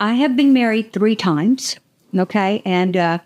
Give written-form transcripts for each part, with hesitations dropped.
I have been married 3 times, okay? And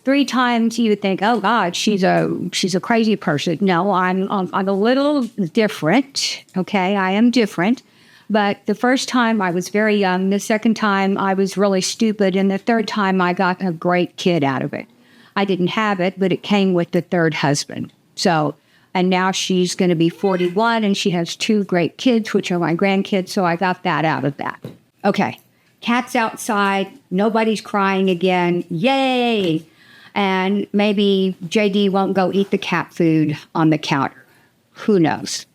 3 times you would think, oh, God, she's a crazy person. No, I'm a little different, okay? I am different. But the first time I was very young. The second time I was really stupid. And the third time I got a great kid out of it. I didn't have it, but it came with the third husband. So, and now she's going to be 41 and she has 2 great kids, which are my grandkids. So I got that out of that. Okay. Cat's outside. Nobody's crying again. Yay. And maybe JD won't go eat the cat food on the counter. Who knows?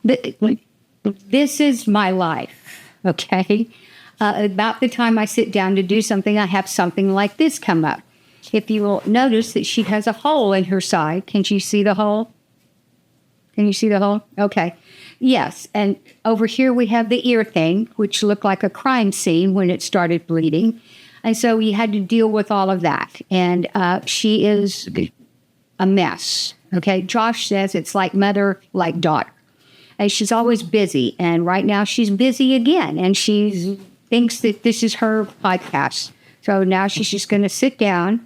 This is my life, okay? About the time I sit down to do something, I have something like this come up. If you will notice that she has a hole in her side. Can you see the hole? Can you see the hole? Okay. Yes. And over here we have the ear thing, which looked like a crime scene when it started bleeding. And so we had to deal with all of that. And she is a mess. Okay. Josh says it's like mother, like daughter. And she's always busy. And right now she's busy again. And she thinks that this is her podcast. So now she's just going to sit down.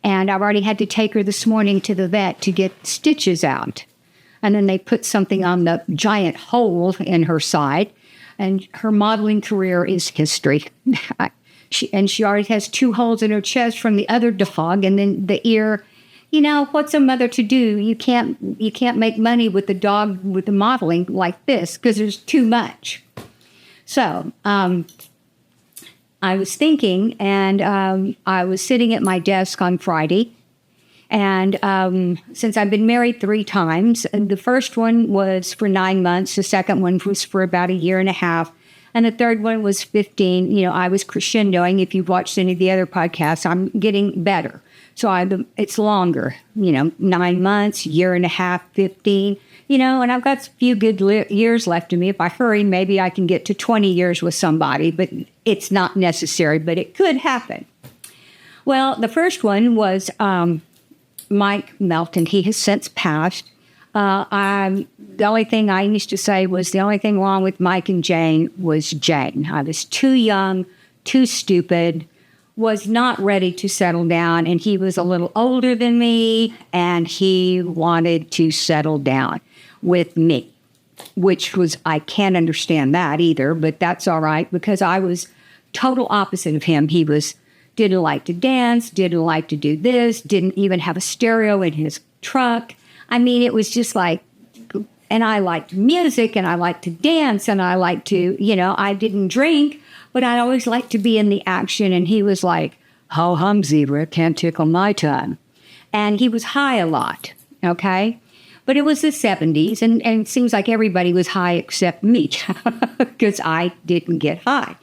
And I've already had to take her this morning to the vet to get stitches out. And then they put something on the giant hole in her side. And her modeling career is history. She already has 2 holes in her chest from the other dog. And then the ear, you know, what's a mother to do? You can't make money with the dog with the modeling like this because there's too much. So I was thinking, and I was sitting at my desk on Friday. And since I've been married 3 times, and the first one was for 9 months, the second one was for about 1.5 years, and the third one was 15. You know, I was crescendoing. If you've watched any of the other podcasts, I'm getting better. So it's longer, you know, 9 months, 1.5 years, 15, you know, and I've got a few good years left in me. If I hurry, maybe I can get to 20 years with somebody, but it's not necessary, but it could happen. Well, the first one was Mike Melton. He has since passed. The only thing I used to say was the only thing wrong with Mike and Jane was Jane. I was too young, too stupid, was not ready to settle down, and he was a little older than me, and he wanted to settle down with me, which was, I can't understand that either, but that's all right, because I was total opposite of him. He didn't like to dance, didn't like to do this, didn't even have a stereo in his truck. I mean, it was just like, and I liked music, and I liked to dance, and I liked to, you know, I didn't drink, but I always liked to be in the action. And he was like, ho hum zebra, can't tickle my tongue. And he was high a lot, okay? But it was the 70s, and it seems like everybody was high except me, because I didn't get high.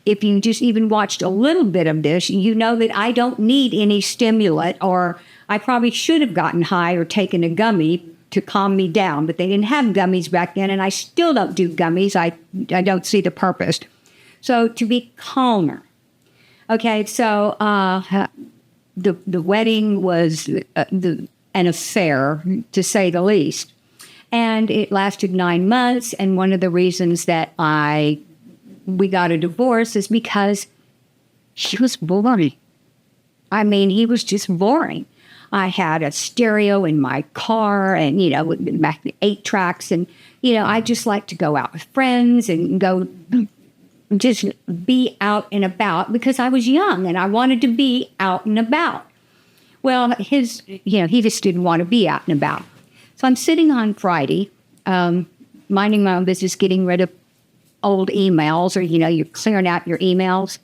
If you just even watched a little bit of this, you know that I don't need any stimulant, or I probably should have gotten high or taken a gummy to calm me down, but they didn't have gummies back then, and I still don't do gummies. I don't see the purpose. So to be calmer. Okay, so the wedding was an affair, to say the least. And it lasted 9 months, and one of the reasons that we got a divorce is because he was boring. I mean, he was just boring. I had a stereo in my car, and, you know, back the 8 tracks, and, you know, I just like to go out with friends and go just be out and about because I was young and I wanted to be out and about. Well, he just didn't want to be out and about. So I'm sitting on Friday, minding my own business, getting rid of old emails, or, you know, you're clearing out your emails.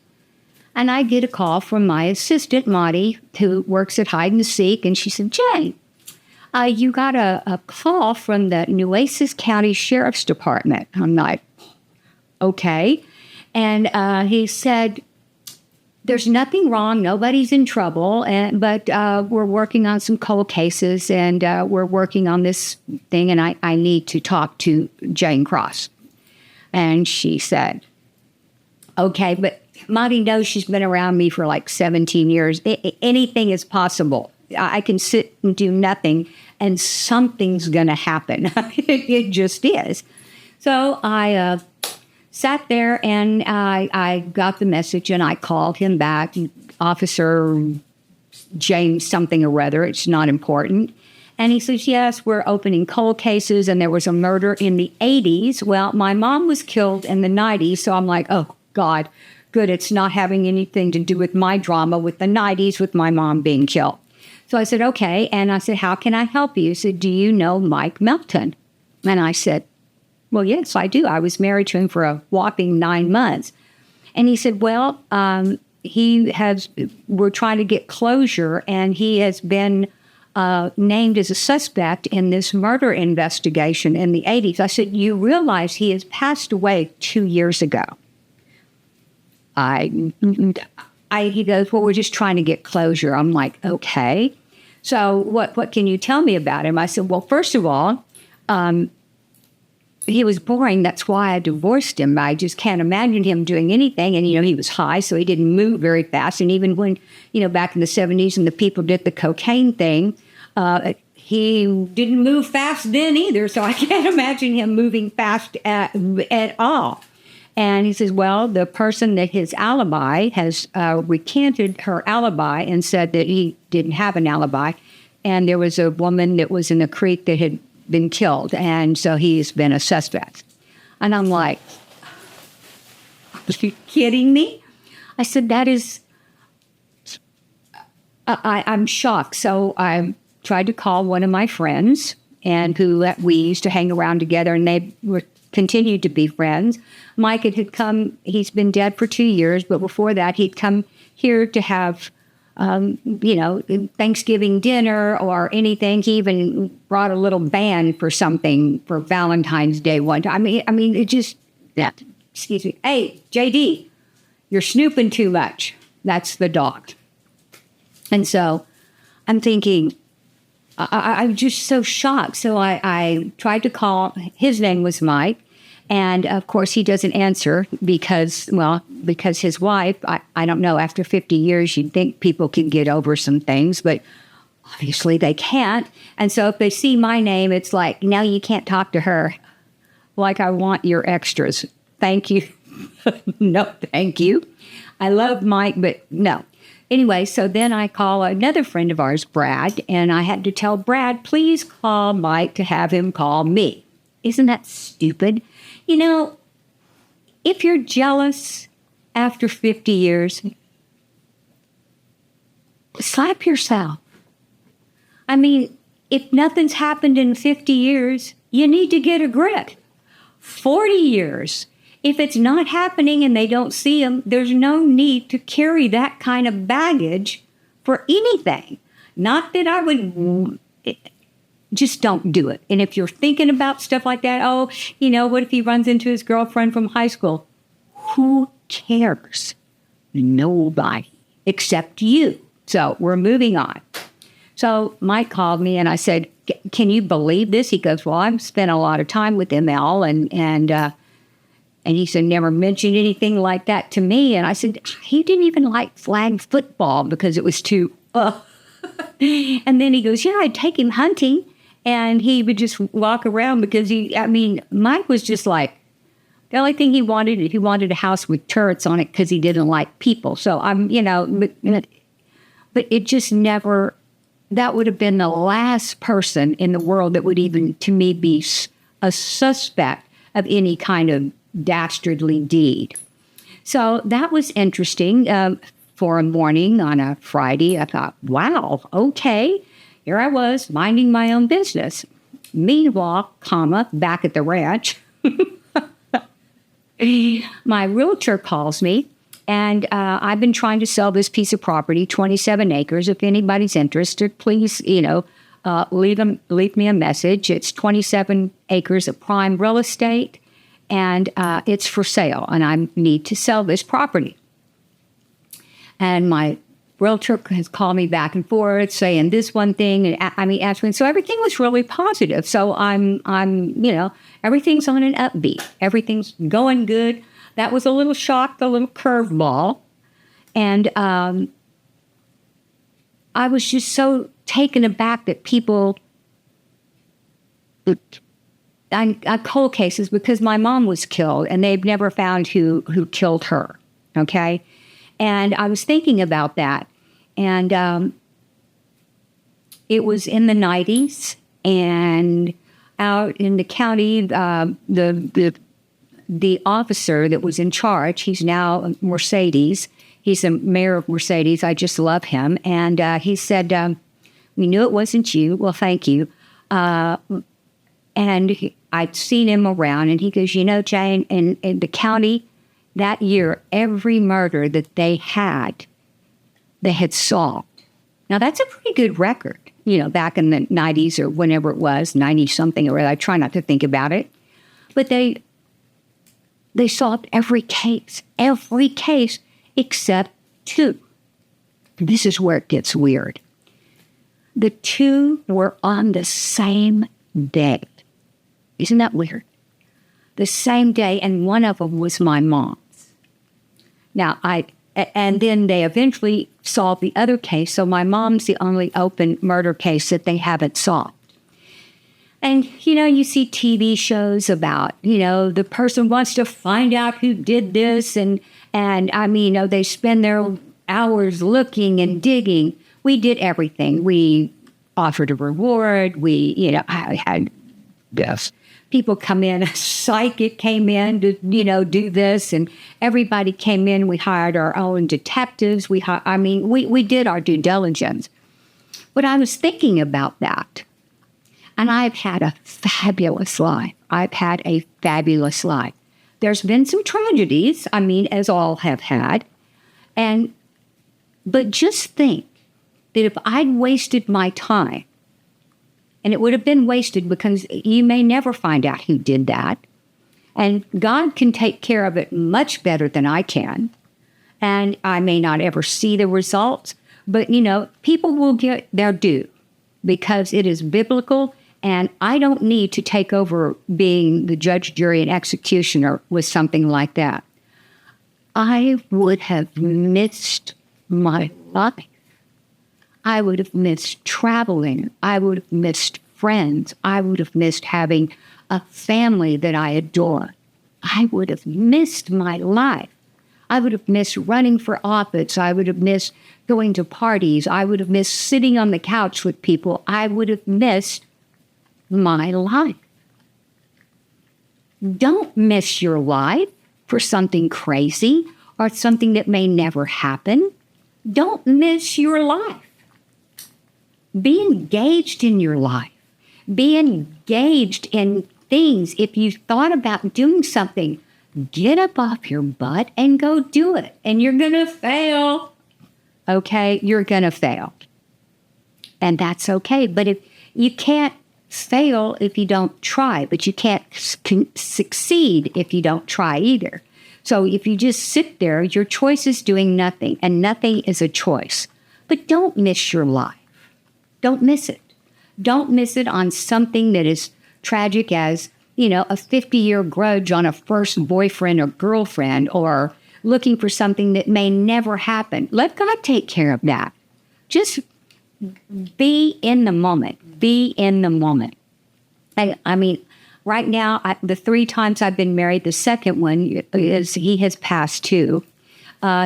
And I get a call from my assistant, Monty, who works at Hide and Seek. And she said, Jane, you got a call from the Nueces County Sheriff's Department. I'm like, okay. And he said, there's nothing wrong. Nobody's in trouble. But we're working on some cold cases, and we're working on this thing. And I need to talk to Jane Cross. And she said, okay, but Monty knows she's been around me for like 17 years. Anything is possible. I can sit and do nothing, and something's going to happen. It just is. So I sat there, and I got the message, and I called him back, Officer James something or other. It's not important. And he says, yes, we're opening cold cases, and there was a murder in the 80s. Well, my mom was killed in the 90s, so I'm like, oh, God, good. It's not having anything to do with my drama with the 90s with my mom being killed. So I said, okay. And I said, how can I help you? He said, do you know Mike Melton? And I said, well, yes, I do. I was married to him for a whopping 9 months. And he said, well, we're trying to get closure, and he has been named as a suspect in this murder investigation in the 80s. I said, you realize he has passed away 2 years ago. He goes, well, we're just trying to get closure. I'm like, okay. So what can you tell me about him? I said, well, first of all, he was boring. That's why I divorced him. I just can't imagine him doing anything. And, he was high, so he didn't move very fast. And even when, back in the 70s and the people did the cocaine thing, he didn't move fast then either. So I can't imagine him moving fast at all. And he says, well, the person that his alibi has recanted her alibi and said that he didn't have an alibi. And there was a woman that was in the creek that had been killed. And so he's been a suspect. And I'm like, are you kidding me? I said, that is, I'm shocked. So I tried to call one of my friends and who we used to hang around together, and they continued to be friends. Mike had come, he's been dead for 2 years, but before that, he'd come here to have, Thanksgiving dinner or anything. He even brought a little band for something for Valentine's Day one time. I mean, it just, excuse me. Hey, JD, you're snooping too much. That's the dog. And so I'm thinking, I'm just so shocked. So I tried to call. His name was Mike. And, of course, he doesn't answer because his wife, I don't know, after 50 years, you'd think people can get over some things, but obviously they can't. And so if they see my name, it's like, now you can't talk to her. Like, I want your extras. Thank you. No, thank you. I love Mike, but no. Anyway, so then I call another friend of ours, Brad, and I had to tell Brad, please call Mike to have him call me. Isn't that stupid? If you're jealous after 50 years, slap yourself. I mean, if nothing's happened in 50 years, you need to get a grip. 40 years. If it's not happening and they don't see them, there's no need to carry that kind of baggage for anything. Not that I would... Just don't do it. And if you're thinking about stuff like that, what if he runs into his girlfriend from high school? Who cares? Nobody except you. So we're moving on. So Mike called me and I said, can you believe this? He goes, well, I've spent a lot of time with ML and he said, never mentioned anything like that to me. And I said, he didn't even like flag football because it was too, And then he goes, yeah, I'd take him hunting. And he would just walk around because Mike was just like, the only thing he wanted a house with turrets on it because he didn't like people. So but it just never, that would have been the last person in the world that would even, to me, be a suspect of any kind of dastardly deed. So that was interesting for a morning on a Friday. I thought, wow, okay. Here I was, minding my own business. Meanwhile, back at the ranch, my realtor calls me, and I've been trying to sell this piece of property, 27 acres. If anybody's interested, please, leave me a message. It's 27 acres of prime real estate, and it's for sale, and I need to sell this property. And my realtor has called me back and forth saying this one thing and asking. So everything was really positive. So I'm everything's on an upbeat. Everything's going good. That was a little shock, a little curveball. And I was just so taken aback that people, cold cases because my mom was killed and they've never found who killed her. Okay. And I was thinking about that. And it was in the 90s, and out in the county, the officer that was in charge, he's now Mercedes. He's the mayor of Mercedes. I just love him. And he said, we knew it wasn't you. Well, thank you. And I'd seen him around, and he goes, Jane, in the county that year, every murder that they had solved. Now, that's a pretty good record, back in the 90s or whenever it was, 90-something, or I try not to think about it. But they solved every case except 2. This is where it gets weird. The 2 were on the same day. Isn't that weird? The same day, and one of them was my mom's. Now, and then they eventually solved the other case, so my mom's the only open murder case that they haven't solved. And, you see TV shows about, the person wants to find out who did this, and they spend their hours looking and digging. We did everything. We offered a reward. I had people come in, a psychic came in to, do this, and everybody came in. We hired our own detectives. We did our due diligence. But I was thinking about that, and I've had a fabulous life. There's been some tragedies, as all have had, but just think that if I'd wasted my time, and it would have been wasted because you may never find out who did that. And God can take care of it much better than I can. And I may not ever see the results, but, people will get their due because it is biblical. And I don't need to take over being the judge, jury, and executioner with something like that. I would have missed my life. I would have missed traveling. I would have missed friends. I would have missed having a family that I adore. I would have missed my life. I would have missed running for office. I would have missed going to parties. I would have missed sitting on the couch with people. I would have missed my life. Don't miss your life for something crazy or something that may never happen. Don't miss your life. Be engaged in your life. Be engaged in things. If you thought about doing something, get up off your butt and go do it. And you're going to fail. Okay? You're going to fail. And that's okay. But if you can't fail if you don't try, but you can't succeed if you don't try either. So if you just sit there, your choice is doing nothing, and nothing is a choice. But don't miss your life. Don't miss it. Don't miss it on something that is tragic as, a 50-year grudge on a first boyfriend or girlfriend, or looking for something that may never happen. Let God take care of that. Just be in the moment. Be in the moment. Right now, the 3 times I've been married, the second one is he has passed too.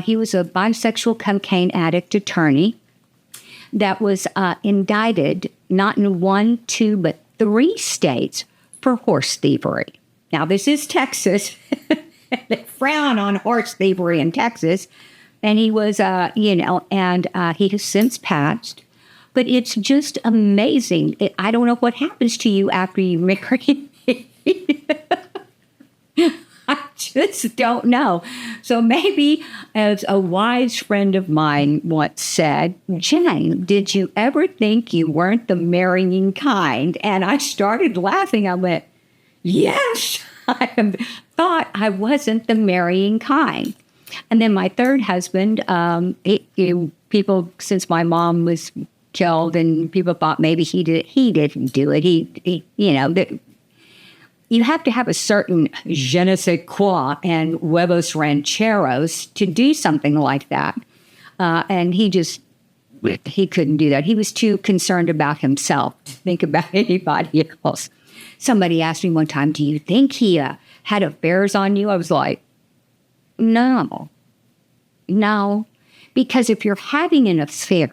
He was a bisexual cocaine addict attorney that was indicted not in 1, 2, but 3 states for horse thievery. Now, this is Texas. They frown on horse thievery in Texas. And he was, he has since passed. But it's just amazing. I don't know what happens to you after you marry. I just don't know. So maybe, as a wise friend of mine once said, Jane, did you ever think you weren't the marrying kind? And I started laughing. I went, yes, I thought I wasn't the marrying kind. And then my third husband, people, since my mom was killed and people thought maybe he didn't do it. You have to have a certain je ne sais quoi and huevos rancheros to do something like that. And he couldn't do that. He was too concerned about himself to think about anybody else. Somebody asked me one time, do you think he had affairs on you? I was like, no. Because if you're having an affair,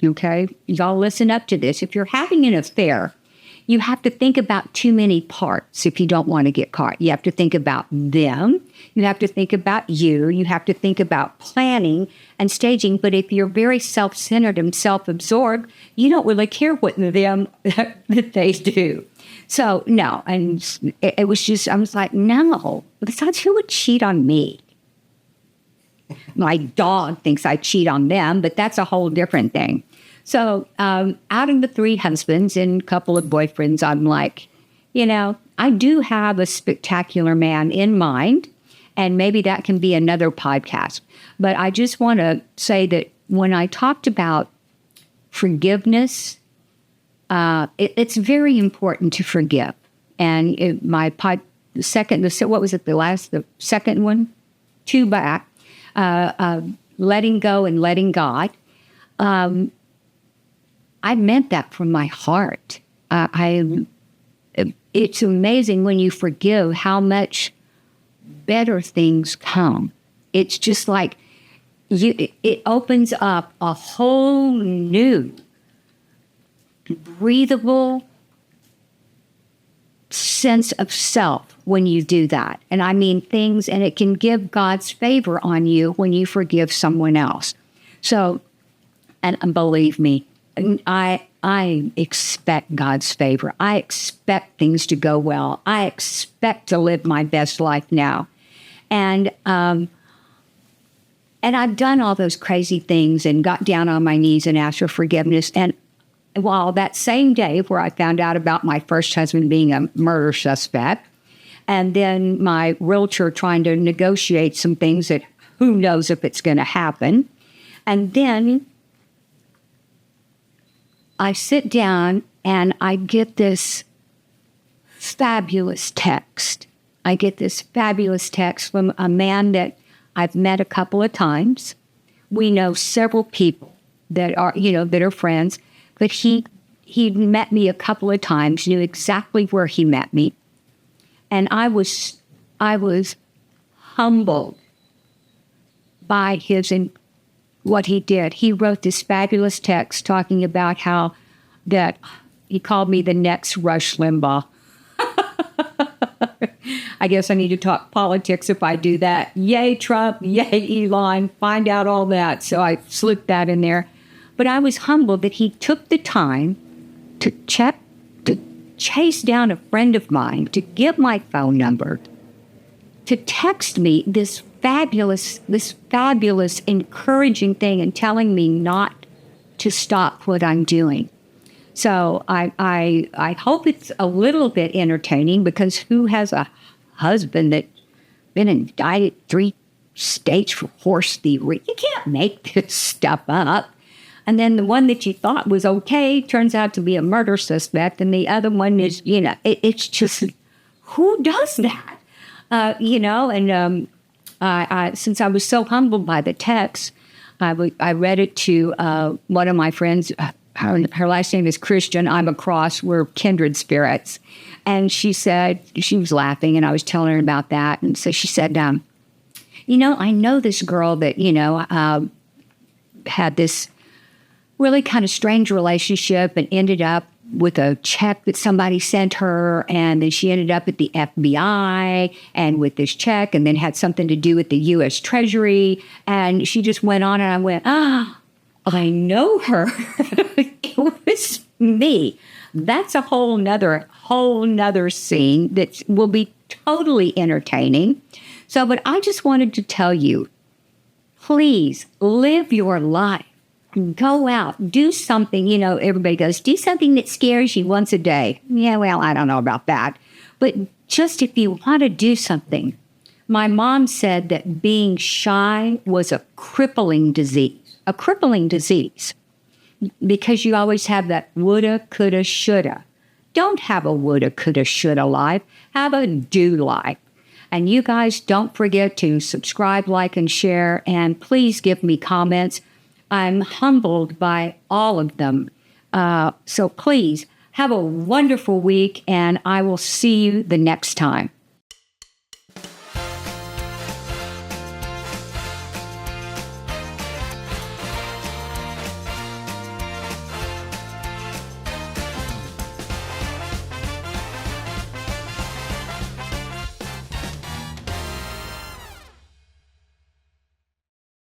okay, y'all listen up to this. If you're having an affair, you have to think about too many parts if you don't want to get caught. You have to think about them. You have to think about you. You have to think about planning and staging. But if you're very self-centered and self-absorbed, you don't really care what them that they do. So, no. And it was just, I was like, no. Besides, who would cheat on me? My dog thinks I cheat on them, but that's a whole different thing. So out of the 3 husbands and a couple of boyfriends, I'm like, I do have a spectacular man in mind, and maybe that can be another podcast. But I just want to say that when I talked about forgiveness, it's very important to forgive. And the second one? 2 back, letting go and letting God. I meant that from my heart. It's amazing when you forgive how much better things come. It's just like it opens up a whole new, breathable sense of self when you do that. And I mean things, and it can give God's favor on you when you forgive someone else. So, and believe me, I expect God's favor. I expect things to go well. I expect to live my best life now. And I've done all those crazy things and got down on my knees and asked for forgiveness. And while that same day where I found out about my first husband being a murder suspect, and then my realtor trying to negotiate some things that who knows if it's going to happen, and then I sit down and I get this fabulous text. I get this fabulous text from a man that I've met a couple of times. We know several people that are friends, but he met me a couple of times, knew exactly where he met me. And I was humbled by what he did. He wrote this fabulous text talking about how that he called me the next Rush Limbaugh. I guess I need to talk politics if I do that. Yay, Trump. Yay, Elon. Find out all that. So I slipped that in there. But I was humbled that he took the time to chase down a friend of mine, to get my phone number, to text me this fabulous, encouraging thing and telling me not to stop what I'm doing. So I hope it's a little bit entertaining, because who has a husband that's been indicted 3 states for horse thievery? You can't make this stuff up. And then the one that you thought was okay turns out to be a murder suspect, and the other one is, it's just, who does that? Since I was so humbled by the text, I read it to one of my friends. Her last name is Christian. I'm across. We're kindred spirits. And she said, she was laughing, and I was telling her about that. And so she said, I know this girl that, had this really kind of strange relationship and ended up with a check that somebody sent her, and then she ended up at the FBI and with this check, and then had something to do with the U.S. Treasury, and she just went on, and I went, I know her. It was me. That's a whole nother scene that will be totally entertaining. So, but I just wanted to tell you, please live your life. Go out, do something, everybody goes, do something that scares you once a day. Yeah, well, I don't know about that. But just if you want to do something. My mom said that being shy was a crippling disease, because you always have that woulda, coulda, shoulda. Don't have a woulda, coulda, shoulda life. Have a do life. And you guys don't forget to subscribe, like, and share. And please give me comments. I'm humbled by all of them. So please Have a wonderful week, and I will see you the next time.